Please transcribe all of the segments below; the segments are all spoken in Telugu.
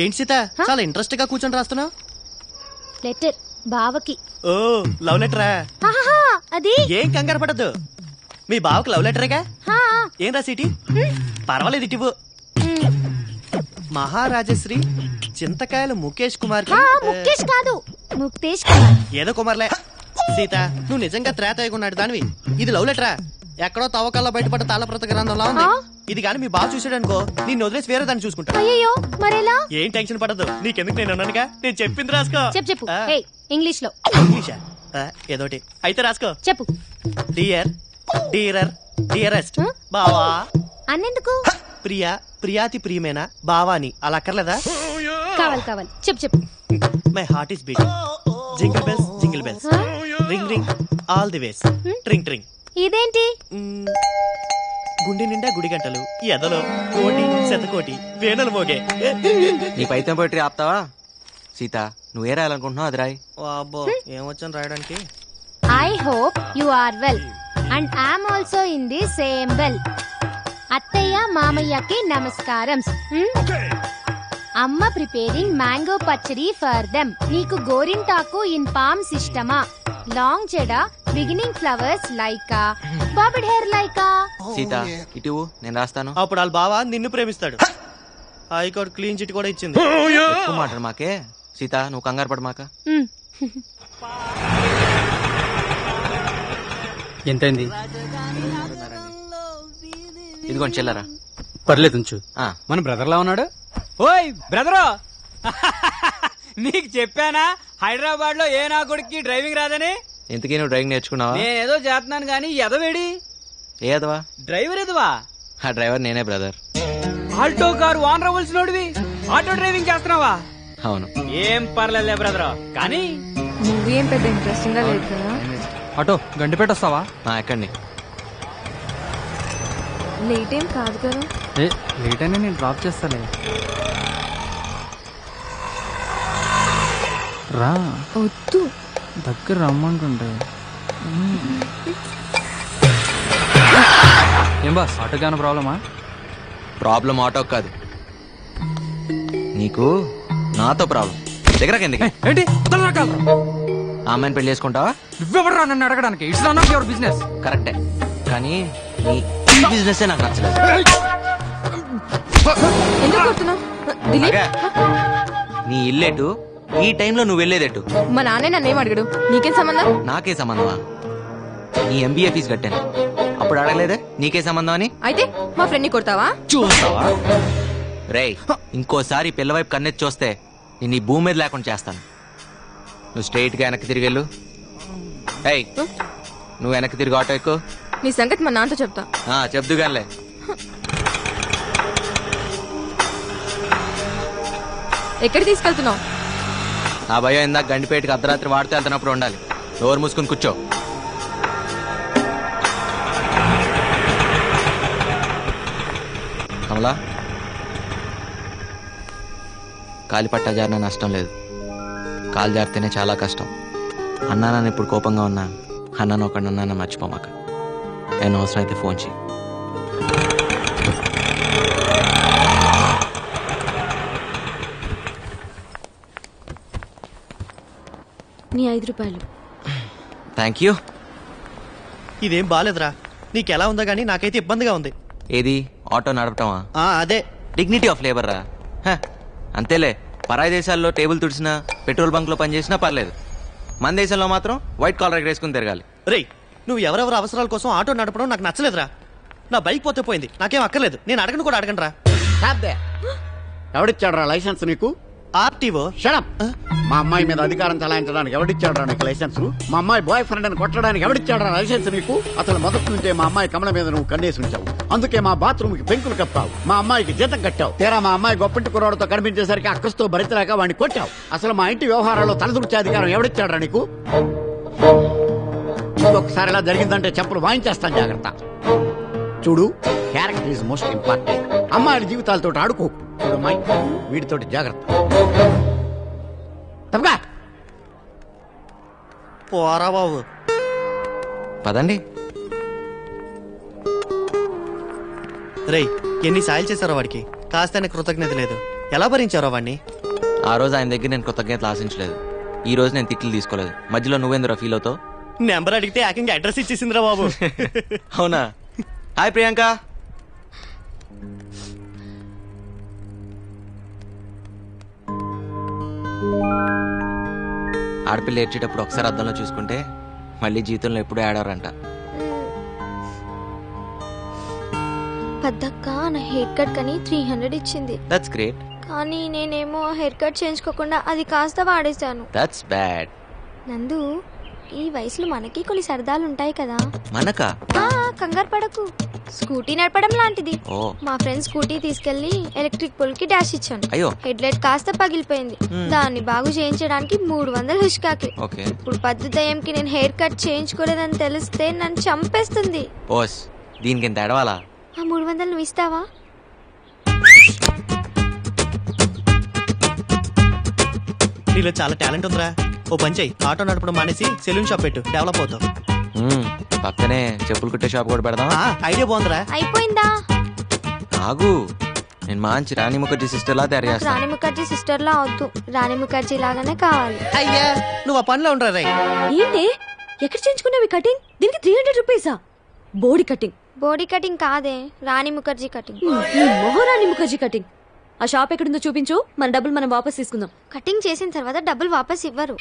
ఏంటి సీత చాలా ఇంట్రెస్ట్ గా కూర్చొని రాస్తున్నావు? లెటర్ బావకి. ఓ లవ్ లెటరా? అది ఏం కంగారు పడద్దు, మీ బావకి లవ్ లెటరేగా. ఏం రాసిటి? పర్వాలేదు ఇటివు. మహారాజశ్రీ చింతకాయల ముఖేష్ కుమార్ కి. ముఖేష్ కాదు, ముక్తేష్ కుమార్. ఏదో కుమార్లే. సీత నువ్వు నిజంగా త్రేతయ్యకున్నాడు దానివి. ఇది లవ్ లెటరా? ఎక్కడో తవ్వకాల్లో బయటపడ్డ తాళప్రత గ్రంథంలా ఉంది. ఇది కానీ మీ బావ చూసాడనుకో నిన్ను వదిలేసి వేరే దాన్ని చూసుకుంటా. అయ్యో మరెలా? ఏం టెన్షన్ పడదు, నీకెందుకు, నేను అన్నానుగా. నేను చెప్పింది రాసుకో. చెప్పు. ఇంగ్లీష్ లో. ఇంగ్లీషా? ఏదోటి అయితే రాసుకో. చెప్పు. డియర్, డియరర్, డియరెస్ట్ బావా. అన్నెందుకు? ప్రియా, ప్రియాతి ప్రియమైన బావాని. అలా అక్కర్లేదా? కావాలి. చెప్పు. My heart is beating. Jingle bells, jingle bells, ring ring all the ways, ట్రింగ్ ట్రింగ్. ఇదేంటి? గుండె నిండా గుడి గంటలు, ఎదలో కోటి శతకోటి వేణులు మోగే. నీ పైతం పోయిటరీ ఆపుతావా? సీత నువ్వే రాయాలనుకుంటున్నావు అది రాయి. అబ్బో ఏమొచ్చాను రాయడానికి. I hope you are well and I'm also in the same well. అత్తయ్య మామయ్యకి నమస్కారం. అమ్మ preparing mango pachadi for them. నీకు గోరింటాకు ఇన్ పామ్స్ ఇష్టమా? లాంగ్ చెడ beginning flowers like a, bobbed hair like a. Sita ఇటు నేను రాస్తాను. అప్పుడు వాళ్ళ బావ నిన్ను ప్రేమిస్తాడు. హైకోర్టు క్లీన్ చిట్ కూడా ఇచ్చింది. ఎక్కువ మాట్లాడు మాకే. సీత నువ్వు కంగారు పడు మాక. ఎంతైంది? ఇదిగోండి చెల్లరా. పర్లేదు ఉంచు. మన బ్రదర్ లా ఉన్నాడు. ఓయ్ బ్రదరు, నీకు చెప్పానా హైదరాబాద్ లో ఏ నా కొడుక్కి డ్రైవింగ్ రాదని? ఇంతకీ నువ్వు డ్రైవింగ్ నేర్చుకున్నావా? నేనేదో చేస్తున్నాను గానీ ఎదవేడి. ఏ ఎదవా? డ్రైవర్ ఎదవా? ఆ డ్రైవర్ నేనే బ్రదర్. ఆల్టో కారు వాన్ రవల్స్ నోడివి ఆటో డ్రైవింగ్ చేస్తున్నావా? అవును. ఏం పర్లేదులే బ్రదర్. కానీ నువ్వు ఏం పెద్ద ఇంట్రెస్టింగ్ గా లేదు కదా. ఆటో గండిపేట వస్తావా? ఎక్కండి. లేట్ ఏం కాదు కదా. లేట్ అయినా నేను డ్రాప్ చేస్తాలే. రా వద్దు, దగ్గర రమ్మంటుంటే. ఏం బాస్ ఆటోకి ఏమైనా ప్రాబ్లమా? ప్రాబ్లం ఆటో కాదు, నీకు నాతో ప్రాబ్లం. దగ్గర కిందకి ఏంటి? ఆ అమ్మాయిని పెళ్లి చేసుకుంటావా? నువ్వెవరు రా నన్ను అడగడానికి? It's not your business. కరెక్టే, కానీ నీ బిజినెస్ నాకు నచ్చలేదు. ఎందుకు కొడుతున్నావు దిలీప్? నీ ఇల్లేటు, ఈ టైంలో నువ్వు వెళ్ళేదేటు? మా నాన్నే నన్నేం అడిగాడు, నీకేం సంబంధం? నాకే సంబంధమా? నీ ఎంబీఏ ఫీజు కట్టాను, అప్పుడు అడగలేదే నీకే సంబంధం అని? అయితే మా ఫ్రెండ్ ని కొడతావా? చూస్తావా? రేయ్, ఇంకోసారి పిల్లవైపు కన్నెత్తి చూస్తే నేను ఈ భూమి మీద లేకుండా చేస్తాను. నువ్వు స్ట్రైట్ గా వెనక్కి తిరిగి వెళ్ళు. ఏయ్, నువ్వు వెనక్కి తిరిగి ఆటో ఎక్కు. నీ సంగతి మా నాన్నతో చెప్తా. చెప్దు గానిలే. ఎక్కడికి తీసుకెళ్తున్నావు? ఆ భయం ఇందాక గండిపేటకి అర్ధరాత్రి వాడితే వెళ్తున్నప్పుడు ఉండాలి. డోర్ మూసుకుని కూర్చో. కమలా, కాలి పట్టా జారిన నష్టం లేదు, కాలు జారితేనే చాలా కష్టం. అన్నా నన్ను ఇప్పుడు కోపంగా ఉన్నా, అన్నాను ఒకటి అన్నా మర్చిపోమాక. నేను అవసరం అయితే ఫోన్ చేయి. నీ 5 రూపాయలు. Thank you. ఇదేం బాలేదురా. నీకెలా ఉందో గానీ నాకైతే ఇబ్బందిగా ఉంది. ఏది ఆటో నడపటమా? అదే డిగ్నిటీ ఆఫ్ లేబర్ రా. అంతేలే, పరాయి దేశాల్లో టేబుల్ తుడిసినా పెట్రోల్ బంక్ లో పనిచేసినా పర్లేదు, మన దేశంలో మాత్రం వైట్ కాలర్ ఎగరేసుకుని తిరగాలి. రేయ్, నువ్వు ఎవరెవరు అవసరాల కోసం ఆటో నడపడం నాకు నచ్చలేదురా. నా బైక్ పోతే పోయింది, నాకేం అక్కర్లేదు. నేను అడగను కూడా అడగను రా. ఎవడిచ్చాడు రా లైసెన్స్ నీకు? ఆర్టీఓ. షడప్. మా అమ్మాయి మీద అధికారం చలాయించడానికి ఎవడిచ్చాడు రా నీకు లైసెన్స్? మా అమ్మాయి బాయ్ ఫ్రెండ్ అని కొట్టడానికి ఎవడిచ్చాడు రా లైసెన్స్ నీకు? అసలు మొదటి నుంచే మా అమ్మాయి కమల మీద నువ్వు కన్నేసి ఉంచావు, అందుకే మా బాత్రూమ్ కి పెంకులు కప్పావు, మా అమ్మాయికి జీతం కట్టావు. తీరా మా అమ్మాయి గొప్పంటి కుర్రాడితో కనిపించేసరికి అక్కస్తో భరించలేక వాడిని కొట్టావు. అసలు మా ఇంటి వ్యవహారాల్లో తలదూర్చే అధికారం ఎవడిచ్చాడు రా నీకు? ఇంకొకసారి ఇలా జరిగిందంటే చెప్పులు వాయించేస్తాను, జాగ్రత్త. చూడు, క్యారెక్టర్ ఈజ్ మోస్ట్ ఇంపార్టెంట్. అమ్మాయిల జీవితాలతో ఆడుకో. చూడు అమ్మాయి, వీటితోటి జాగ్రత్త. తప్పగా పోరా బాబు. పదండి. రేయ్, ఎన్ని సాయాలు చేశారో వాడికి, కాస్త కృతజ్ఞత లేదు. ఎలా భరించారో వాడిని? ఆ రోజు ఆయన దగ్గర నేను కృతజ్ఞతలు ఆశించలేదు. ఈ రోజు నేను తిట్లు తీసుకోలేదు. మధ్యలో నువ్వేందురా ఫీల్ అవుతావు? నెంబర్ అడిగితే ఏకంగా అడ్రస్ ఇచ్చేసిందిరా బాబు. అవునా? హాయ్ ప్రియాంక. ఆడపిల్ల ఏడ్చేటప్పుడు ఒకసారి అద్దంలో చూసుకుంటే మళ్ళీ జీవితంలో ఎప్పుడూ ఆడారంట. పెద్దక్క నా హెయిర్ కట్ కని 300 ఇచ్చింది. That's great. కానీ నేనేమో హెయిర్ కట్ చేయించుకోకుండా అది కాస్త వాడేశాను. That's bad. నందు, ఈ వయసులో మనకి కొన్ని సరదాలు ఉంటాయి కదా. మనకా? కంగారు పడకు, స్కూటీ నడపడం లాంటిది. ఓ. మా ఫ్రెండ్ స్కూటీ తీసుకెళ్లి ఎలక్ట్రిక్ పోల్ కి డాష్ ఇచ్చాను. అయ్యో. హెడ్ లైట్ కాస్త పగిలిపోయింది. దాన్ని బాగు చేయించడానికి 300 హుష్కాకి. ఓకే. ఇప్పుడు పద్దు దయ్యంకి నేను హెయిర్ కట్ చేయించుకోలేదని తెలిస్తే నన్ను చంపేస్తుంది. ఓస్, దీనికి ఎంత ఎడవాలా? ఆ 300 నువ్వు ఇస్తావా? నీలో చాలా టాలెంట్ ఉందిరా. ఓ పని చెయ్యి, ఆటో నడపడం మానేసి సెలూన్ షాప్ పెట్టు, డెవలప్ అవుతావు. పక్కనే చెప్పులు కుట్టే షాప్ కూడా పెడదాం. ఐడియా బాగుందిరా. అయిపోయిందా? ఆగు, నేను మంచి రాణి ముఖర్జీ సిస్టర్ లా తయారు చేస్తాను. రాణి ముఖర్జీ సిస్టర్ లా అవుతూ రాణి ముఖర్జీ లాగానే కావాలి. అయ్యా నువ్వు ఆ పనిలో ఉండరా రై. ఏంటి ఎక్కడ చేయించుకున్నావి కటింగ్? దీనికి 300 రూపీసా? Body cutting. బాడీ కటింగ్ కాదే, రాణి ముఖర్జీ కటింగ్. ఈ మొహరాణి ముఖర్జీ కటింగ్. ఆ షాప్ ఎక్కడుందో చూపించు, మన డబ్బులు మనం వాపస్ తీసుకుందాం. కటింగ్ చేసిన తర్వాత డబ్బులు వాపస్ ఇవ్వరు.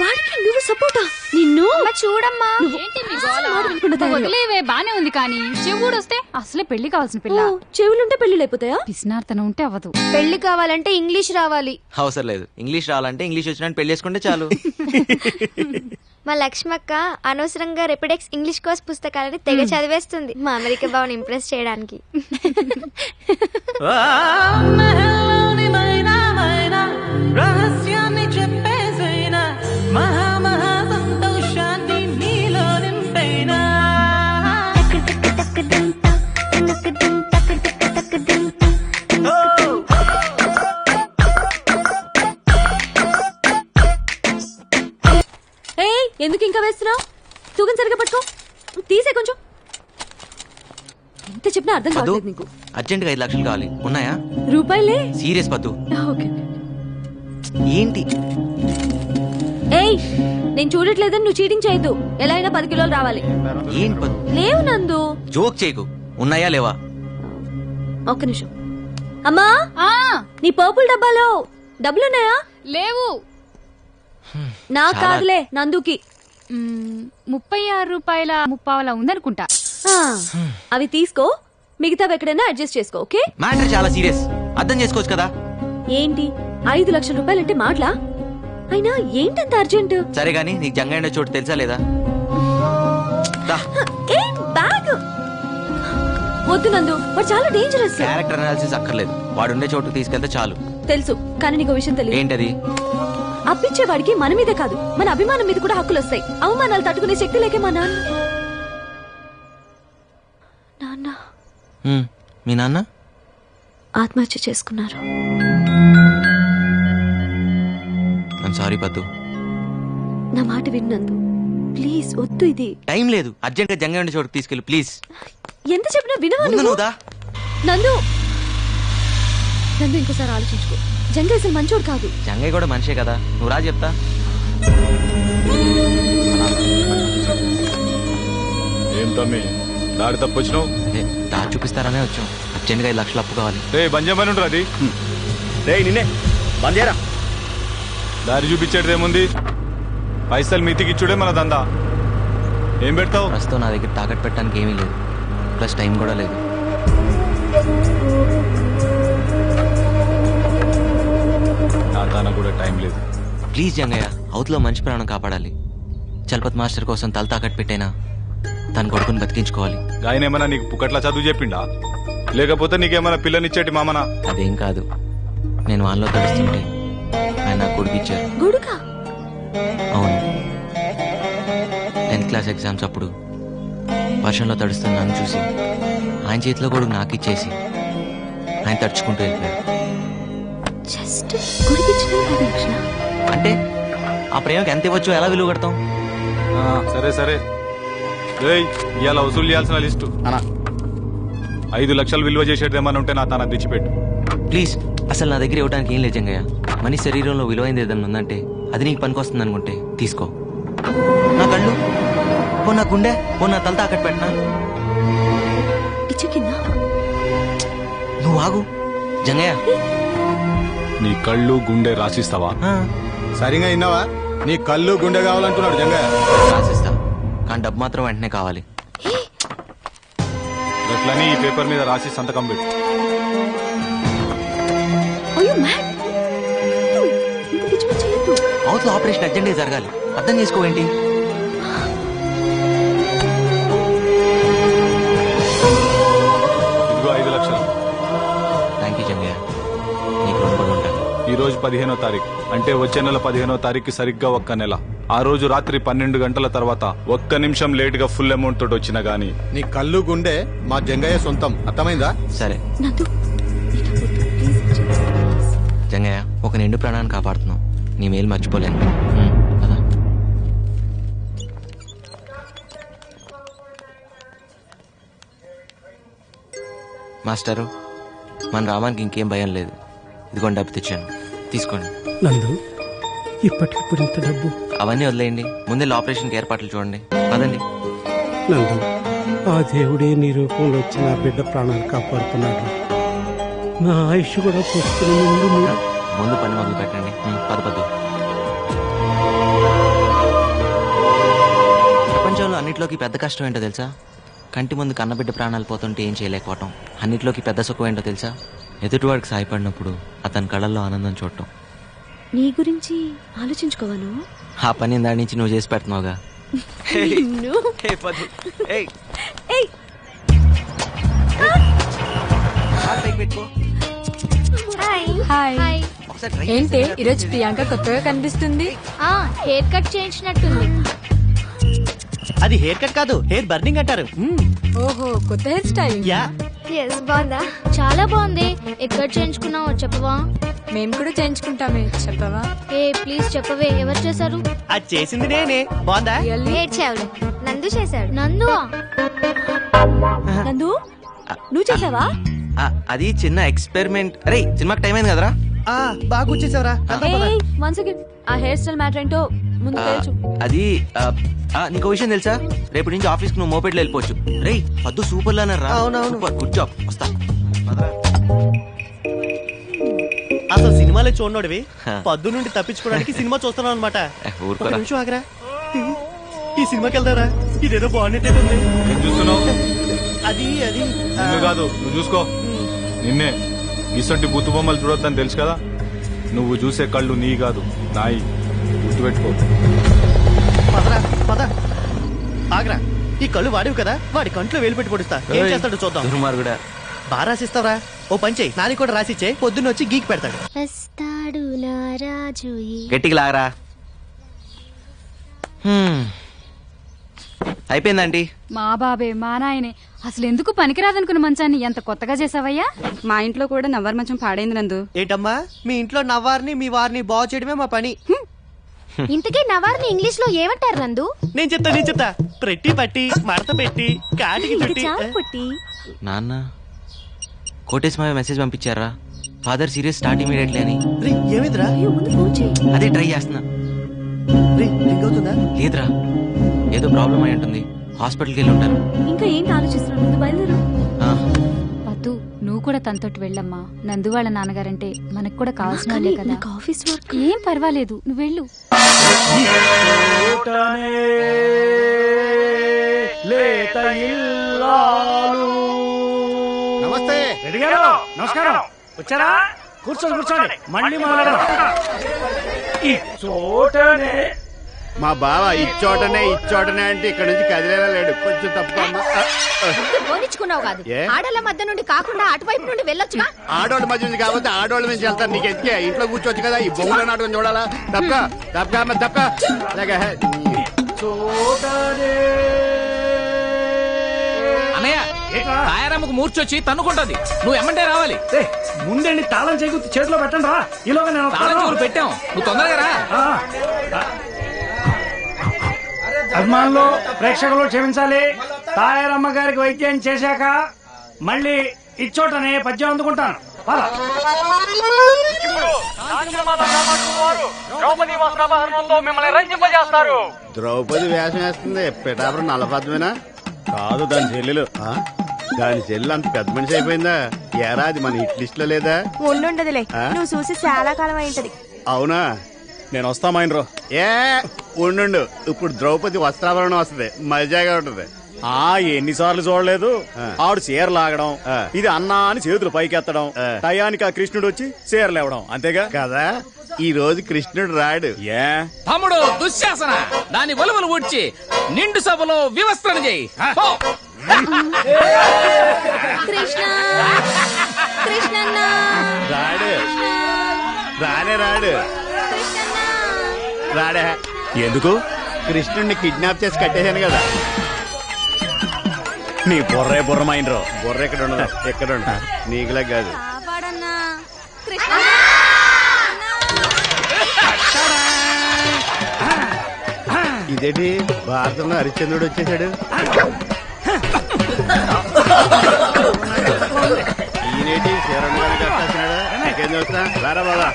వాడికి నువ్వు సపోర్టా? నిన్ను అమ్మ చూడమ్మా. వదిలేవే బానే ఉంది కానీ చెవుడు వస్తే అసలే పెళ్లి కావాల్సిన పిల్ల. చెవులుంటే పెళ్లి అయిపోతాయా? పిసినార్తనం ఉంటే అవ్వదు. పెళ్లి కావాలంటే ఇంగ్లీష్ రావాలి. అవసరం లేదు, ఇంగ్లీష్ రావాలంటే ఇంగ్లీష్ వచ్చినట్టు పెళ్లి చేసుకుంటే చాలు. మా లక్ష్మక్క అనవసరంగా రెపిడెక్స్ ఇంగ్లీష్ కోర్స్ పుస్తకాలని తెగ చదివేస్తుంది మా అమెరికా బావని ఇంప్రెస్ చేయడానికి. రహస్యాన్ని చెప్పేసైనా మహా మహా సంతోషాన్ని నీలో నింపైనా. ఎందుకు ఇంకా వేస్తున్నావు? తూగం సరిగా పట్టుకో, తీసే కొంచెం. ఎంత చెప్పినా అర్థం కావట్లేదు నీకు. అర్జెంట్ గా 5 లక్షలు కావాలి, ఉన్నాయా? రూపాయలే. సీరియస్ పద్దు. ఓకే. ఏంటి? ఏయ్, నేను చూడట్లేదని నువ్వు చీటింగ్ చేయొద్దు. ఎలా అయినా 10 కిలోలు రావాలి. ఏంటి పద్దు? లేవు నందు. జోక్ చేయకు, ఉన్నాయా లేవా? ఒక్క నిమిషం. అమ్మా, నీ పర్పుల్ డబ్బాలో డబ్బులున్నాయా? లేవు. నాకు కాదులే, నందుకి. 36 రూపాయల 30 ఉందనుకుంటా. అవి తీసుకో, మిగతావి ఎక్కడైనా అడ్జస్ట్ చేసుకో. ఓకే? మ్యాటర్ చాలా సీరియస్, అర్థం చేసుకోవచ్చు కదా. ఏంటి 5 లక్షల రూపాయలంటే మాటలా? అయినా ఏంటంత అర్జెంట్? సరే గానీ నీకు జంగైన చోటు తెలుసా లేదా? దా. బ్యాగ్ వద్దు నందు, వాడు చాలా డేంజరస్. క్యారెక్టర్ అనాలిసిస్ అక్కర్లేదు, వాడుండే చోటుకు తీసుకెళ్తే చాలు. తెలుసు, కానీ నీకు విషయం తెలియదు. ఏంటది? అప్పించేవాడికి మన మీదే కాదు, మన అభిమానం మీద కూడా హక్కులు వస్తాయి. అవమానాలు తట్టుకునే శక్తి లేకే మా నాన్న. మీ నాన్న ఆత్మహత్య చేసుకున్నారు. సారీ పద్దు. నా మాట విన్నందు, ప్లీజ్ వద్దు. ఇది టైం లేదు, అర్జెంట్ గా జంగ చోటుకు తీసుకెళ్ళి ప్లీజ్. ఎంత చెప్పినా వినవా నువ్వు? నందు, నందు ఇంకోసారి ఆలోచించుకో. జంగ అసలు మంచోడు కాదు. జంగయ్య కూడా మనిషే కదా, నువ్వు రా చెప్తా. ఏం తమ్మి దారి తప్పొచ్చినావు? దారి చూపిస్తారనే వచ్చాం. అర్జెంట్ గా 5 లక్షలు అప్పు కావాలి. బంజమని ఉంటారు అది. నిన్నే బందేరా. దారి చూపించేది ఏముంది? పైసలు మితికిచ్చుడే మన దందా. ఏం పెడతావు? ప్రస్తుతం నా దగ్గర తాకట్టు పెట్టడానికి ఏమీ లేదు, ప్లస్ టైం కూడా లేదు. నా కూడా టైం లేదు. ప్లీజ్ జంగయ్య, అవతలో మంచి ప్రాణం కాపాడాలి. చలపత్ మాస్టర్ కోసం తల తాకట్టు పెట్టైనా తన కొడుకుని బతికించుకోవాలి. ఆయన ఏమన్నా నీకు పుక్కట్లా చదువు చెప్పిండా, లేకపోతే నీకేమన్నా పిల్లనిచ్చేటి మామనా? అదేం కాదు, నేను వాళ్ళలో తడుస్తుంటే ఆయన నాకు కొడుకు ఇచ్చారు. అవును, 10th క్లాస్ ఎగ్జామ్స్ అప్పుడు వర్షంలో తడుస్తున్న నన్ను చూసి ఆయన చేతిలో కొడుకు నాకు ఇచ్చేసి ఆయన తడుచుకుంటూ వెళ్ళిపోయారు. అంటే ఆ ప్రేమకి ఎంత ఇవ్వచ్చు, ఎలా విలువ కడతాం? సరే సరే, ఇవాళ వసూలు చేయాల్సిన లిస్టు 5 లక్షలు విలువ చేసేది ఏమన్నా ఉంటే నా తన తెచ్చిపెట్టు. ప్లీజ్ అసలు నా దగ్గర ఇవ్వడానికి ఏం లేదు జంగయ్య. మనీ శరీరంలో విలువైంది ఏదన్నా ఉందంటే అది నీకు పనికొస్తుంది అనుకుంటే తీసుకో. నా కళ్ళు ఓ నా గుండె ఓ నా తల తాకట్టు పెట్టినా ఇచ్చే కింద నువ్వు ఆగు జంగయ్య. నీ కళ్ళు గుండె రాసిస్తావా? సరిగా విన్నావా? నీ కళ్ళు గుండె కావాలంటున్నాడు జంగయ్య. రాసిస్తా, కానీ డబ్బు మాత్రం వెంటనే కావాలి. గట్లని ఈ పేపర్ మీద రాసి సంతకం పెట్టు. అవతల ఆపరేషన్ అర్జెంట్గా జరగాలి, అర్థం చేసుకోవేంటి? ఇదిగో 5 లక్షలు. థ్యాంక్ యూ జంగయ్య, నీకు రుణపడి ఉంటాను. ఈ రోజు 15వ తారీఖు అంటే వచ్చే నెల 15వ తారీఖు సరిగ్గా ఒక్క నెల. ఆ రోజు రాత్రి 12 గంటల తర్వాత ఒక్క నిమిషం లేట్ గా ఫుల్ అమౌంట్ తోటి వచ్చినా గానీ నీ కళ్ళు గుండె మా జంగయ్య సొంతం, అర్థమైందా? సరే జంగయ్య, ఒక నిండు ప్రాణాన్ని కాపాడుతున్నావు, నీ మేలు మర్చిపోలేను. పద. మాస్టరు, మన రామానికి ఇంకేం భయం లేదు. ఇదిగోండి డబ్బు తెచ్చాను, తీసుకోండి. నందు, ఇప్పటికిప్పుడు ఇంత డబ్బు? అవన్నీ వదిలేయండి, ముందే ఆపరేషన్కి ఏర్పాట్లు చూడండి. పదండి. నందు, ఆ దేవుడే నీ రూపంలో వచ్చి నా బిడ్డ ప్రాణాలు కాపాడుతున్నాడు. నా ఆయుష్ కూడా పోస్తున్న ముందు పని మొదలు పెట్టండి. పద. ప్రపంచంలో అన్నిట్లోకి పెద్ద కష్టం ఏంటో తెలుసా? కంటి ముందు కన్నబిడ్డ ప్రాణాలు పోతుంటే ఏం చేయలేకపోవటం. అన్నిట్లోకి పెద్ద సుఖం ఏంటో తెలుసా? ఎదుటివాడికి సాయపడినప్పుడు అతని కళ్ళల్లో ఆనందం చూడటం. నీ గురించి ఆలోచించుకోవాను. ఆ పని దాని నుంచి నువ్వు చేసి పెడుతున్నావుగా. హాయ్. ఏంటి ఈరోజు ప్రియాంక కొత్తగా కనిపిస్తుంది? హెయిర్ కట్ చేయించినట్టుంది. అది హెయిర్ కట్ కాదు, హెయిర్ బర్నింగ్ అంటారు. ఓహో, కొత్త హెయిర్ స్టైల్. బాగుందా? చాలా బాగుంది. ఎక్కడ చేయించుకున్నావో చెప్పవా? మేము కూడా చేయించుకుంటామే, చెప్పవా? ప్లీజ్ చెప్పవే, ఎవరు చేశారు? అది చేసింది నేనే. బాగుందా? ఏడ్చావులే, నందు చేశాడు. నందువా? నందు, నువ్వు చేసావా? అది చిన్న ఎక్స్పెరిమెంట్. అరే సినిమాకి టైం అయింది కదరా. బాగా వచ్చేసావరా. ఆ హెయిర్ స్టైల్ మ్యాటర్ ఏంటో ముందు తెలుసు. అది నీకు విషయం తెలుసా? రేపు నుంచి ఆఫీస్ కి నువ్వు మోపెట్లో వెళ్ళిపోవచ్చు. రేయ్ పద్దు సూపర్ లానర్ రా. Super, good job. వస్తా. అసలు సినిమాలో చూడనోడివి పద్దు నుండి తప్పించుకోవడానికి సినిమా చూస్తున్నావు అనమాట. ఊరుకోరా. ఒక నిమిషం ఆగరా. ఈ సినిమాకి వెళ్తారా? ఇదేదో బాగున్నట్టు ఉంది. చూస్తున్నావు? అది నిన్ను కాదు, నువ్వు చూసుకో. నిన్నే. ఇసొంటి బుత్తు బొమ్మలు చూడొద్దని తెలుసు కదా. నువ్వు చూసే కళ్ళు నీ కాదు, నాయి. గుర్తుపెట్టుకో. పద ఆగరా. ఈ కళ్ళు వాడివి కదా, వాడి కంట్లో వేలు పెట్టి పొడుస్తా. ఏం చేస్తాడు చూద్దాం. దుర్మార్గుడా. బాగా రాసిస్తావరా? ఓ పని చెయ్యి, నాని కూడా రాసిచ్చే. పొద్దున్న వచ్చి గీకి పెడతాడు. గట్టికి లాగరా. అయిపోయిందండి. మా బాబే మా నాయనే అసలు ఎందుకు పనికిరాదనుకున్న మంచాన్ని ఎంత కొత్తగా చేసావయ్యా? మా ఇంట్లో కూడా నవ్వర్ మంచం పాడైంది నందు. ఏంటమ్మా, మీ ఇంట్లో నవ్వారిని మీ వారిని బాగు చేయడమే మా పని. ఇంతకీ నవార్ని ఇంగ్లీష్ లో ఏమంటారు నందు? నేను చెప్తా. ప్రట్టి పట్టి, మడత పెట్టి, కాటికి చుట్టి. నాన్న కోటేశ్ మావయ్య మెసేజ్ పంపించారా? ఫాదర్ సీరియస్, స్టార్ట్ ఇమీడియట్లీ అని. ఏమిద్రా? అదే ట్రై చేస్తున్నా. లేదురా, ఏదో ప్రాబ్లం అయి ఉంటుంది. హాస్పిటల్కి వెళ్ళి ఉంటారు. ఇంకా ఏంటి ఆలోచిస్తున్నావు? బయలుదేరు. పద్దు, నువ్వు కూడా తనతోటి వెళ్ళమ్మా. నందు వాళ్ళ నాన్నగారంటే మనకు కూడా కావాల్సిన వాళ్ళే కదా. Office work. ఏం పర్వాలేదు, నువ్వు వెళ్ళు. నమస్తే. నమస్కారం. వచ్చారా? కూర్చోండి. మళ్ళీ మొదలెడదాం. మా బావ ఇచ్చోటనే అంటే ఇక్కడ నుంచి కదిలేలా లేడు. కొంచెం తప్పుకోమ్మా. పోనిచ్చుకున్నావు కాదు, ఆడల మధ్య నుండి కాకుండా అటువైపు నుండి వెళ్ళొచ్చుగా. ఆడోళ్ళ మధ్య నుంచి కాబట్టి ఆడోళ్ళ నుంచి వెళ్తారు. నీకు ఎందుకే? ఇంట్లో కూర్చోవచ్చు కదా. ఈ బొమ్మల నాటకం చూడాలా? తప్పక అన్నయ్య, తాయారమ్మకు మూర్చొచ్చి తన్నుకుంటది. నువ్వు ఎమ్మంటే రావాలి. ముందండి తాళం చేయి చేతిలో పెట్టండి రా. ఈలోగా నేను తాళం పెట్టాం, నువ్వు తొందరగా రా. అభిమానులు, ప్రేక్షకులు క్షమించాలి. తాయారమ్మ గారికి వైద్యం చేశాక మళ్ళీ ఇచ్చోటనే పద్యం అందుకుంటాను. ద్రౌపది వేషం వేస్తుంది పిఠాపురం నల్లపద్మేనా? కాదు దాని చెల్లెలు. దాని చెల్లెలు అంత పెద్ద మనిషి అయిపోయిందా? ఏరా అది మన హిట్ లిస్ట్ లో లేదా? ఉండుండదులే, నువ్వు చూసి చాలా కాలం అయింటది. అవునా? నేను వస్తా మైండ్రో. ఏ ఉండు, ఇప్పుడు ద్రౌపది వస్త్రాభరణం వస్తుంది, మజాగా ఉంటది. ఎన్నిసార్లు చూడలేదు ఆడు చీర లాగడం, ఇది అన్నా అని చేతులు పైకెత్తడం, టయానికి ఆ కృష్ణుడు వచ్చి చీరలు ఇవ్వడం, అంతేగా కదా. ఈ రోజు కృష్ణుడు రాడు. ఏ తమ్ముడు దుశ్శాసన, దాని ఒలువలు ఊడ్చి నిండు సభలో వివస్త్రణ చేయి. కృష్ణ కృష్ణన్న రాడు రాడు రాడే. ఎందుకు? కృష్ణుడిని కిడ్నాప్ చేసి కట్టేశాను కదా. నీ బుర్రే బుర్ర మైండ్రో. బుర్ర ఎక్కడ ఉండదు, ఎక్కడ ఉండదు, నీకులా కాదు. ఇదేంటి భారతంలో హరిశ్చంద్రుడు వచ్చేసాడు. ఈయనేటి శరణ్యాన్ని కట్టేస్తున్నాడు. ఇంకేం చూస్తా, రారా బాబా.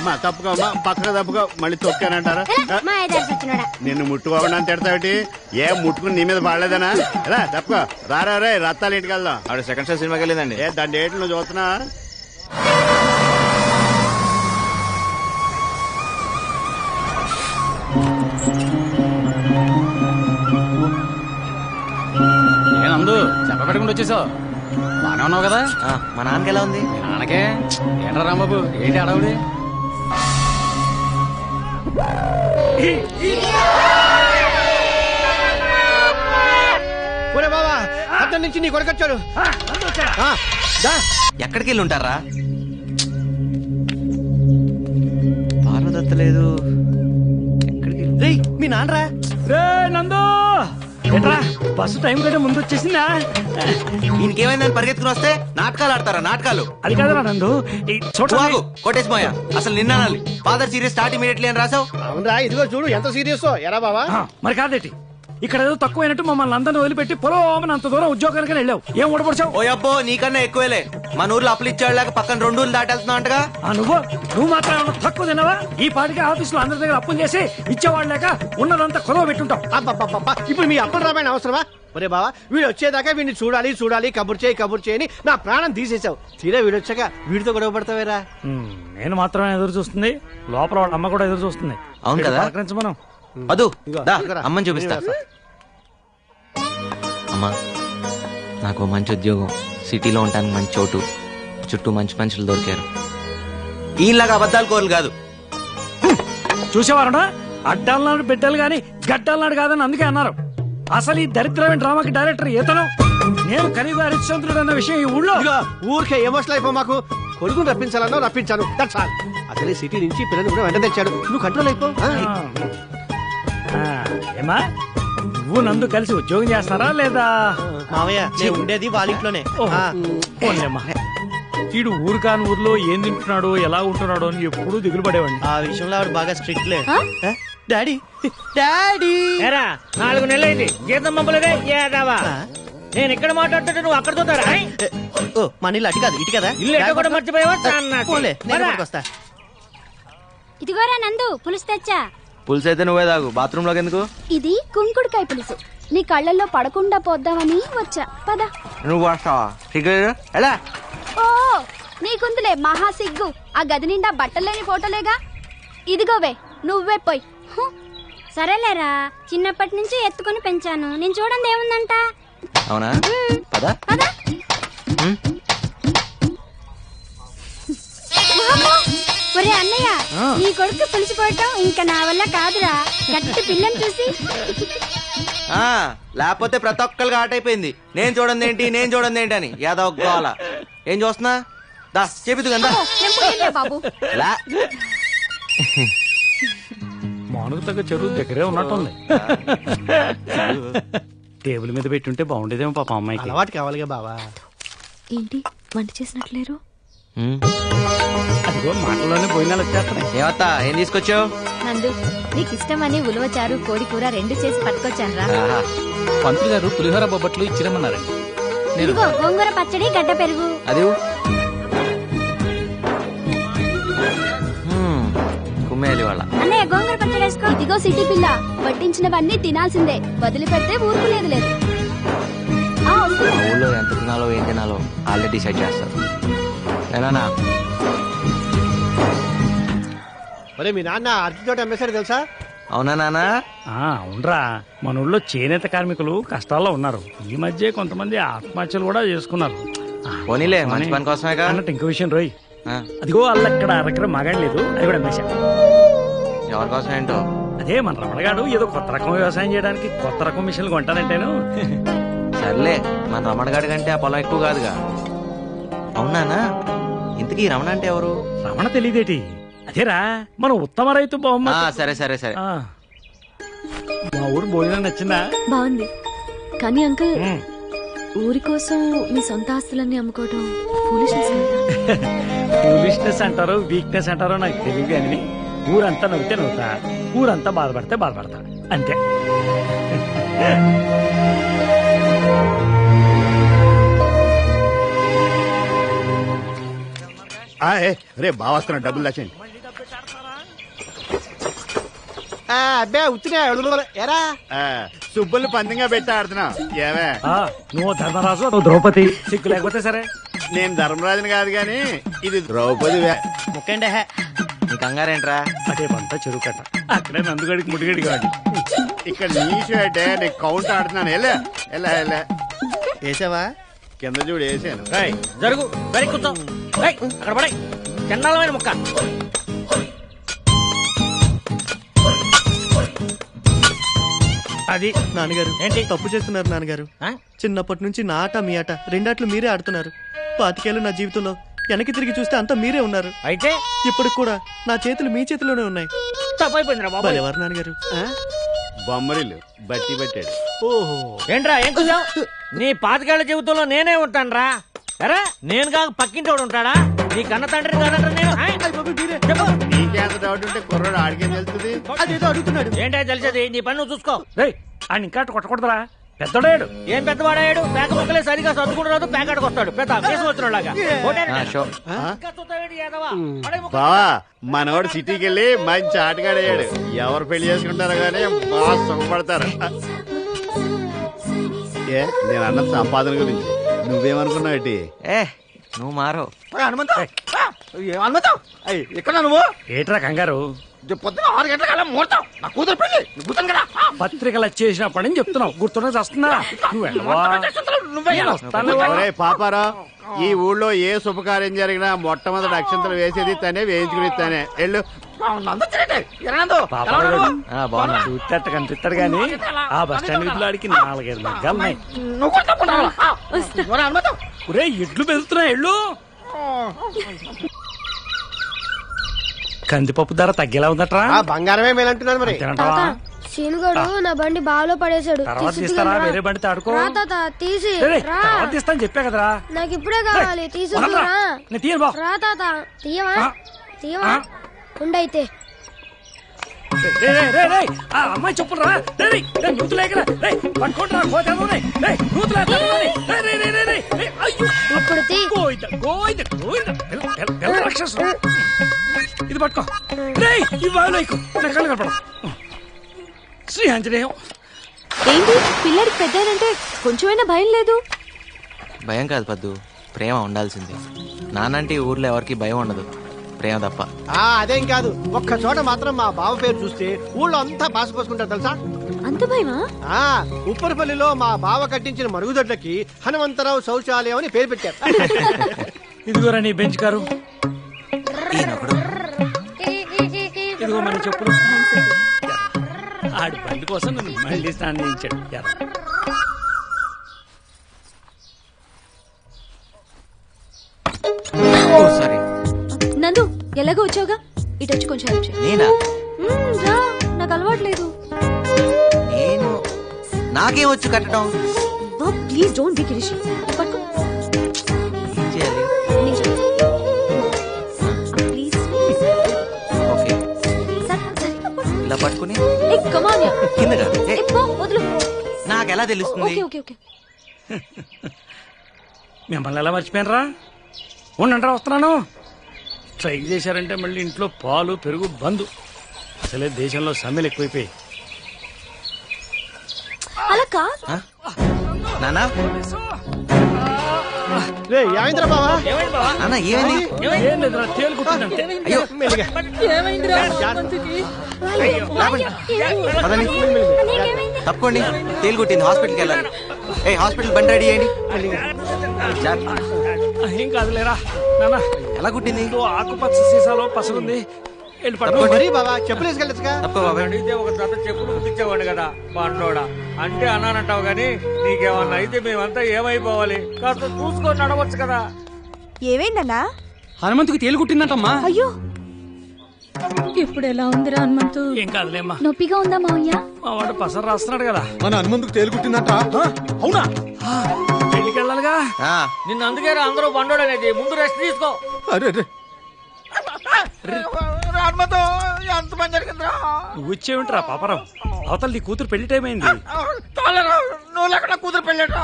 అమ్మా తప్పుకో, అమ్మా పక్కన తప్పుకో, మళ్ళీ తొక్కానంటారా? నిన్ను ముట్టుకోకుండా తిడతావిటి? ఏ ముట్టుకుని నీ మీద పడలేదనా? రా తప్పుకో, రారా రే రత్తాలు ఇంటికి వెళ్దాం. ఆవిడ సెకండ్ షో సినిమాకి వెళ్ళిందండి. ఏ దాని డేట్లు నువ్వు చూస్తున్నా? ఏనందు చెప్పబెట్టకుండా వచ్చేసావు, బానే ఉన్నావు కదా? మా నాన్నకి ఎలా ఉంది? నాన్నకే ఏంట్రా రాంబాబు, ఏంటి అడవుడి? బాబా అతని నుంచి నీ కొడుకొచ్చాడు. ఎక్కడికి వెళ్ళి ఉంటారా? పార్వదత్త లేదు. ఎక్కడికి? రేయ్ మీ నాన్నరా? రే నందు, ఏంట్రా బస్సు టైం కంటే ముందు వచ్చేసిందా? ఇంకేమైందని పరిగెత్తుకుని వస్తే నాటకాలు ఆడతారా? నాటకాలు అది కాదురా నందు, కొట్టేసిపోయా. అసలు నిన్న ఫాదర్ సీరియస్ స్టార్ట్ ఇమీడియట్లీ అని రాసావు. అవునరా, ఇదిగో చూడు ఎంత సీరియస్. ఎరా బాబా? మరి కాదేటి, ఇక్కడ ఏదో తక్కువైనట్టు మమ్మల్ని అందరిని వదిలిపెట్టి పొలం అంత దూరం ఉద్యోగానికి వెళ్ళావు. ఏం ఊడపడిచావు? ఓ అబ్బో, నీకన్నా ఎక్కువేలే. మన ఊర్లో అప్పులు ఇచ్చాడు పక్కన 2 ఊర్లు దాటెళ్తున్నావు అంటగా. నువ్వు మాత్రం ఏమన్నా తక్కువ తినవా? ఈ పాటికి ఆఫీసులో అందరి దగ్గర అప్పులు చేసి ఇచ్చేవాళ్ళు లేక ఉన్నదంతా కొదవ పెట్టుంటావు. ఇప్పుడు మీ అప్పులు రామాయణ అవసరమా? ఒరే బావా, వీడు వచ్చేదాకా వీడిని చూడాలి కబుర్ చేయని నా ప్రాణం తీసేసావు. తీరా వీడు వచ్చాక వీడితో గొడవ పడతావేరా? నేను మాత్రమే ఎదురు చూస్తుంది, లోపల వాళ్ళ అమ్మ కూడా ఎదురు చూస్తుంది. అవును కదా? మనం అదు అమ్మని చూపిస్తా. అమ్మా, నాకు మంచి ఉద్యోగం, సిటీలో ఉంటానికి మంచి చోటు, చుట్టూ మంచి మనుషులు దొరికారు. ఈలాగా అబద్ధాలు కోరలు కాదు. చూసేవారా, అడ్డాలనాడు బిడ్డలు గాని గడ్డలనాడు కాదని అందుకే అన్నారు. అసలు ఈ దరిద్రమైన డ్రామాకి డైరెక్టర్ ఇతను. నేను ఖరీదు హరిశ్చంద్రుడు అన్న విషయం ఈ ఊళ్ళో ఊరికే ఎమోషనల్ అయిపో. మాకు కొడుకుని రప్పించాలన్నా రప్పించాను. అసలు సిటీ నుంచి పిల్లలు కూడా వెంట తెచ్చాడు. నువ్వు కంట్రోల్ అయిపో. ఏమా, నువ్వు నందు కలిసి ఉద్యోగం చేస్తారా లేదా? మావయ్య, నేను ఉండేది వాళ్ళ ఇంట్లోనే. వీడు ఊరు కాని ఊర్లో ఏం తింటున్నాడో ఎలా ఉంటున్నాడో అని ఎప్పుడూ దిగులు పడేవాడిని. ఆ విషయంలో ఆవిడ బాగా స్ట్రిక్ట్ లే. డాడీ డాడీ 4 నెలలైంది జీతం పంపలేదే ఏదావా? నేను ఇక్కడ మాట్లాడుతుంటే నువ్వు అక్కడ చూస్తారా? మన ఇల్లు అటు కాదు ఇటు కదా. ఇల్లు ఎక్కడ కూడా మర్చిపోయావా? వస్తా. ఇదిగోరా నందు, పులుసు తెచ్చా. పులుసు అయితే నువ్వే తాగు, బాత్రూమ్ లోకి ఎందుకు? ఇది కుంకుడుకాయ పులుసు, నీ కళ్ళల్లో పడకుండా పోద్దామని వచ్చా. పద. నువ్వు వస్తావా? ఎలా? ఓ నీకుందిలే మహా సిగ్గు. ఆ గది నిండా బట్టలేని ఫోటోలేగా. ఇదిగోవే, నువ్వే పోయి. సరేలేరా, చిన్నప్పటి నుంచి ఎత్తుకుని పెంచాను. నేను చూడండి ఏముందంట. అవునా? పద. ఒరే అన్నయ్య, నీ కొడుకు పులిసిపోవటం ఇంకా నా వల్ల కాదురా. గట్టి పిల్లని చూసి. లేకపోతే ప్రతి ఒక్కరికి ఆట అయిపోయింది. నేను చూడండి ఏంటి అని యాదవ్ గోల. ఏం చూస్తున్నా? దా చెబుతు కదా బాబు. మానుకు తగ్గ చెరువు దగ్గరే ఉన్నట్టుంది. టేబుల్ మీద పెట్టుంటే బాగుండేదేమో పాప అమ్మాయికి. అలవాటు కావాలిగా బావా. ఏంటి వంట చేసినట్లేరు? అదిగో మాటల్లోనే పోయినాలు వచ్చేస్తున్నాయి. ఏమత్తా ఏం తీసుకొచ్చావు? నందు నీకు ఇష్టమని ఉలవచారు కోడి కూర 2 చేసి పట్టుకొచ్చాను రా. పంతులు గారు పులిహోర బొబ్బట్లు ఇచ్చిరమ్మన్నారండి. ఇదిగో గోంగూర పచ్చడి గడ్డ పెరుగు. అది కుమ్మేలి వాళ్ళ అన్నయ్య గోంగూర పచ్చడి వేసుకో. ఇదిగో సిటీ పిల్ల వడ్డించినవన్నీ తినాల్సిందే, వదిలిపెడితే ఊరుకులేదు లేదు. ఊళ్ళో ఎంత తినాలో ఏం తినాలో వాళ్ళే డిసైడ్ చేస్తారు. ఏనా ఒరే మీ నాన్న అరటి తోట అమ్మేశాడు తెలుసా? అవునా నాన్న? అవునరా, మన ఊళ్ళో చేనేత కార్మికులు కష్టాల్లో ఉన్నారు. ఈ మధ్య కొంతమంది ఆత్మహత్యలు కూడా చేసుకున్నారు. పోనీలే మంచి పని కోసమే అన్నట్టు ఇంకో విషయం రోయ్, అదిగో వాళ్ళు అక్కడ అరకర మగాడలేదు, అది కూడా అమ్మేశా. ఎవరి కోసం ఏంటో? అదే మన రమణగాడు ఏదో కొత్త రకం వ్యవసాయం చేయడానికి కొత్త రకం మిషన్లు కొంటానంటేను. సర్లే, మన రమణగాడి కంటే ఆ పొలం ఎక్కువ కాదుగా. అవునానా? ఇంతకీ రమణ అంటే ఎవరు? రమణ తెలియదేటి? అదేరా మన ఉత్తమ రైతు బహుమతి. సరే సరే సరే. మా ఊరు భోజనం నచ్చిందా? బాగుంది. కానీ అంకుల్, ఊరి కోసం మీ సొంత ఆస్తులన్నీ అమ్ముకోవడం ఫూలిష్నెస్ అంటారో వీక్నెస్ అంటారో నాకు తెలియదు. అని ఊరంతా నవ్వుతే నవ్వుతా, ఊరంతా బాధపడితే బాధపడతా, అంతే. రే బావస్తున్నా, డబ్బులు దాచండి. అబ్బే ఉత్తినే ఎరా సుబ్బుల్ని పంతంగా పెట్టి ఆడుతున్నా. ఏమే నువ్వు ధర్మరాజు, నువ్వు ద్రౌపది, సిగ్గు లేకపోతే సరే. నేను ధర్మరాజుని కాదు గాని ఇది ద్రౌపది. ముక్కండి నీ కంగారేంట్రా? అదే పంట చెరువు కట్ట, అక్కడే నందుగడికి ముడిగడి కాదు. ఇక్కడ నీషు అంటే నేను కౌంట్ ఆడుతున్నాను. ఎలా ఎలా ఎలా వేసావా? కింద చూడు వేసాను. జరుగు వెరీ కూర్చో. అక్కడ పడే చండాలమైన ముక్క. అది నాన్నగారు ఏంటి తప్పు చేస్తున్నారు నాన్నగారు? చిన్నప్పటి నుంచి నా ఆట మీ ఆట రెండాట్లు మీరే ఆడుతున్నారు. 25 ఏళ్ళు నా జీవితంలో వెనక్కి తిరిగి చూస్తే అంతా మీరే ఉన్నారు. అయితే ఇప్పటికి కూడా నా చేతులు మీ చేతిలోనే ఉన్నాయి. ఎవరు నాన్నగారు? బొమ్మరిల్లు బట్టి పట్టాడు. ఓహో ఏంట్రా ఏం కూర్చావు? నీ 25 ఏళ్ల జీవితంలో నేనే ఉంటాను రా. ఎరా నేను కాక పక్కింటోడు ఉంటాడా? నీ కన్న తండ్రి కాదంటారు నేను. నీకేంత డౌట్ ఉంటే కుర్రాడు ఆడికేం తెలుస్తుంది? అదేదో అడుగుతున్నాడు. ఏంటో తెలిసేది? నీ పని నువ్వు చూసుకో. ఆయన ఇంకా కొట్టకూడదురా, పెద్దడాడు. ఏం పెద్దవాడాడు? పేక ముక్కలే సరిగా సర్దుకుంటూ రాదు, పేకాడికి వస్తాడు పెద్ద కేసు వచ్చినలాగా. బావా మనవాడు సిటీకి వెళ్ళి మంచి ఆటగాడయ్యాడు. ఎవరు పెళ్లి చేసుకుంటారో గానీ బాగా సుఖపడతారు. ఏ నేను అన్న సంపాదన గురించి నువ్వేమనుకున్నావు? నువ్వు మారో ఇక్కడ నువ్వు ఏట్రా కంగారు? పొద్దున 6 గంటల ముహూర్తం, నా కూతురు పెళ్లి. పత్రికలు వచ్చేసినప్పటి నుంచి చెప్తున్నావు, గుర్తున్నా వస్తున్నా. పాపారా, ఈ ఊళ్ళో ఏ శుభకార్యం జరిగినా మొట్టమొదటి అక్షంతలు వేసేది తనే, వేయించుకుని తనే. వెళ్ళు. చూస్తే కనిపిస్తాడు గాని ఆ బస్ స్టాండ్ వీధిలో ఆడికి 4-5 మగ్గాలున్నాయి. ఎడ్లు పెరుగుతున్నా ఎళ్ళు. కందిపప్పు ధర తగ్గేలా ఉందట్రా? బంగారమే మేలంటున్నారు మరి. శీనుగాడు నా బండి బాలో పడేశాడు. తర్వాత తీస్తారా? వేరే బండి తాడుకో. తీసి తీస్తాను చెప్పా కదరా. నాకు ఇప్పుడే కావాలి, తీసుకురా. రా తాత, తీయవా? తీయవా? ఉండైతే అమ్మాయి చెప్పులు రా. ఇది పట్టుకో. ఈ బావిలోకు నా కళ్ళు కనపడం. శ్రీ ఆంజనేయం. ఏంటి పిల్లడికి పెద్దానంటే కొంచెమైనా భయం లేదు? భయం కాదు పద్దు, ప్రేమ ఉండాల్సింది. నానంటే ఈ ఊర్లో ఎవరికి భయం ఉండదు, ప్రేమ తప్ప. అదేం కాదు, ఒక్క చోట మాత్రం మా బావ పేరు చూస్తే ఊళ్ళో అంతా పాసుపోసుకుంటారు తెలుసా? అంత భయమా? ఉప్పరపల్లిలో మా బావ కట్టించిన మరుగుదొడ్లకి హనుమంతరావు శౌచాలయం అని పేరు పెట్టారు. ఇదిగోరా నీ బెంచ్ కారు. ఇదిగో మన చెప్పులు. ఆడి బండి కోసం నన్ను మళ్ళీ స్నానం చేయించాడు. నందు ఎలాగో వచ్చావుగా, ఇటు వచ్చి కొంచెం హెల్ప్ చేయి. నేనా? నాకు అలవాట్లేదు. నేను నాకేం వచ్చు కట్టడం. Please don't be crazy. ఏం చేయాలి? పట్టుకుని కింద కింద కాదు. వదులు. నాకెలా తెలుస్తుంది? Okay okay okay. మిమ్మల్ని ఎలా మర్చిపోయినరా? ఉండండి వస్తున్నాను. ట్రై చేశారంటే మళ్ళీ ఇంట్లో పాలు పెరుగు బంద్. అసలే దేశంలో సమ్మెలు ఎక్కువైపోయి. అలా కాదు నానా ఏమైందిరా బావా? నాన్న ఏమైంది? ఏం లేదురా, తేలుకుంటుందంటే. అయ్యో పదండి. తప్పకోండి, తేలుగుట్టింది, హాస్పిటల్కి వెళ్ళాలి. ఏ హాస్పిటల్ బండి రెడీ చేయండి. ఏం కాదులేరా నాన్న. ఎలా కుట్టింది? ఆకుపచ్చ సీసాలో పసలుంది. మరి బావా చెప్పులు వేసుకెళ్ళచ్చుగా. అడిగితే ఒక జత చెప్పులు కుట్టించేవాడు కదా బండోడా. అంటే అన్నానంటావు గాని నీకేమన్నా అయితే మేమంతా ఏమైపోవాలి? కాస్త చూసుకొని నడవచ్చు కదా. ఏమైందన్నా? హనుమంతుకి తేలుగుట్టిందంటమ్మా. అయ్యో ఇప్పుడు ఎలా ఉందిరా హనుమంతు? ఏం కాదులేమ్మా. నొప్పిగా ఉందా మావయ్య? మా వాడు పసరు రాస్తున్నాడు కదా. మన హనుమంతుకు తేలుగుట్టిందంట. అవునా? పెళ్లికి వెళ్ళాలిగా. నిన్ను అందుకే అందరూ బండోడు అనేది. ముందు రెస్ట్ తీసుకో. ఎంత పని జరిగిందిరా? నువ్వు వచ్చేవింటరా పాపరావు? అవతల నీ కూతురు పెళ్లి టైం అయింది. నువ్వు లేకుండా కూతురు పెళ్ళాడు.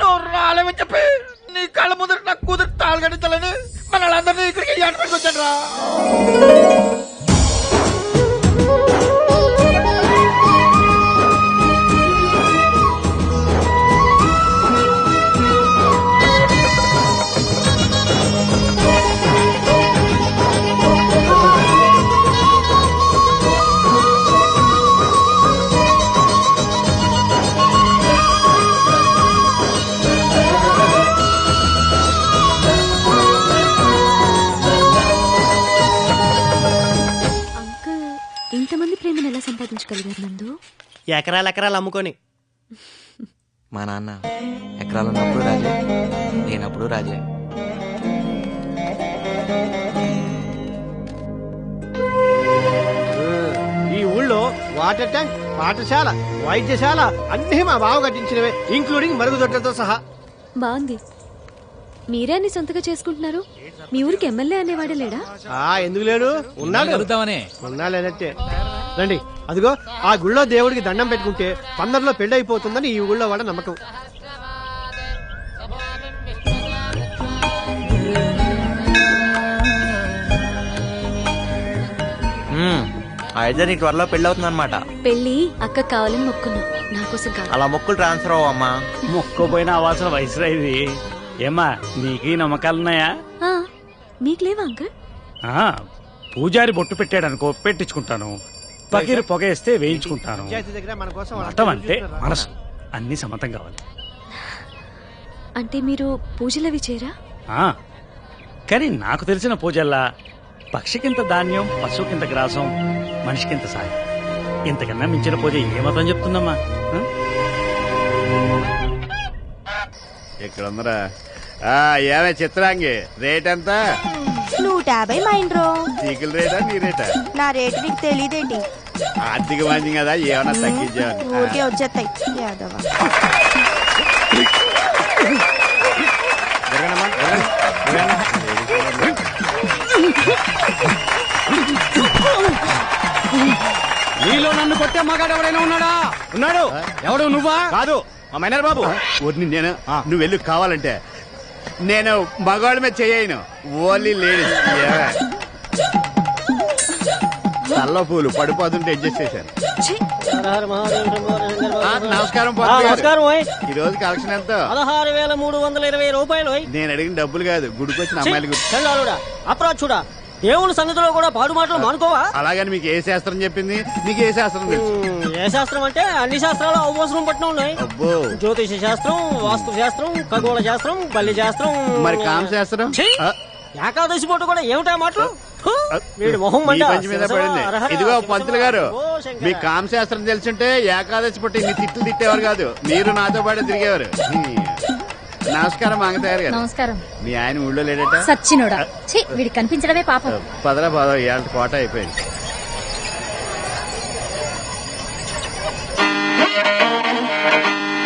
నువ్వు రాలేమని చెప్పి నీ కళ్ళ ముందర నా కూతురు తాళి కట్టించాలని మన వాళ్ళందరినీ ఇక్కడికి ఏట పెట్టుకొచ్చాడు రా. ఇంతమంది ప్రేమను ఎలా సంపాదించగలిగారు నందు? ఎకరాలు అమ్ముకొని. మా నాన్న ఎకరాలు ఉన్నప్పుడు రాజే, నేనప్పుడు రాజే. ఈ ఊళ్ళో వాటర్ ట్యాంక్, పాఠశాల, వైద్యశాల అన్ని మా బావ కట్టించినవే, ఇంక్లూడింగ్ మరుగుదొడ్లతో సహా. బాగుంది. మీరే అన్ని సొంతగా చేసుకుంటున్నారు. మీ ఊరికి ఎమ్మెల్యే అనేవాడే లేడా? ఎందుకు లేడు? ఉన్నాడు. ఉన్నాలేనట్టే. రండి, అదిగో ఆ గుళ్ళో దేవుడికి దండం పెట్టుకుంటే పందర్లో పెళ్లి అయిపోతుందని ఈ ఊళ్ళో వాడ నమ్మకం. అయితే నీకు త్వరలో పెళ్లి అవుతుంది అనమాట. పెళ్లి అక్క కావాలని మొక్కున్నా, నా కోసం కాదు. అలా మొక్కులు ట్రాన్స్ఫర్ అవ్వమ్మా. మొక్కోపోయినా అవ్వాల్సిన వయసురా ఇది. ఏమ్మా నీకు నమ్మకాలున్నాయా? మీకు లేవా అంకుల్? పూజారి బొట్టు పెట్టాడు అనుకో, పెట్టించుకుంటాను. పకీరు పొగేస్తే వేయించుకుంటాను. మతం అంటే మనసు, అన్ని సమతం కావాలి. అంటే మీరు పూజలవి చేయరా? కానీ నాకు తెలిసిన పూజల్లా పక్షికింత ధాన్యం, పశువుకింత గ్రాసం, మనిషికింత సాయం. ఇంతకన్నా మించిన పూజ ఏ మతం చెప్తుందమ్మా? ఇక్కడ ఉందరా. ఏమే చిత్రాంగి, రేట్ ఎంత? 150 మైండ్రో. చీకుల రేటా నీ రేటా? నా రేటు నీకు తెలియదేంటి? ఆర్థిక మంచి కదా, ఏమన్నా తగ్గించాను. ఊరికే వచ్చేస్తాయి యాదవ. నీలో నన్ను కొట్టే మగాడు ఎవడైనా ఉన్నాడా? ఉన్నాడు. ఎవడు? నువ్వా? కాదు, మా మైనర్ బాబు. ఊరిని నేను నువ్వు వెళ్ళి కావాలంటే నేను మగవాళ్ళ మీద చేయను, ఓన్లీ లేడీస్. తల్లో పూలు పడిపోతుంటే అడ్జస్ట్ చేశాను. నమస్కారం. ఈ రోజు కలెక్షన్ ఎంత? 16,320 రూపాయలు. నేను అడిగిన డబ్బులు కాదు, గుడికొచ్చిన అమ్మాయిలు అప్రాచుడా. దేవుని సన్నిధిలో కూడా పాడు మాటలు మానుకోవా? అలాగని మీకు ఏ శాస్త్రం చెప్పింది? మీకు ఏ శాస్త్రం తెలుసు? ఏ శాస్త్రం అంటే అన్ని శాస్త్రాలు అవసరం పట్టిన ఉన్నాయి. అబ్బో, జ్యోతిష శాస్త్రం, వాస్తు శాస్త్రం, ఖగోళ శాస్త్రం, బల్లి శాస్త్రం, మరి కామ శాస్త్రం, ఏకాదశి పూట కూడా ఏమిటా మాటలు? వీడి మొహం మంట. మీద పడింది. ఇదిగో పంతులు గారు, మీ కామ శాస్త్రం తెలుసుంటే ఏకాదశి పుట్టి ఇన్ని తిట్లు తిట్టేవారు కాదు, మీరు నాతో పాటు తిరిగేవారు. నమస్కారం మంగతయ్యారు గారు. నమస్కారం. మీ ఆయన ఊళ్ళో లేడట? సచ్చినోడా, వీడి కనిపించడమే పాపం. పదరా పదవ, ఇవాళ కోట అయిపోయింది.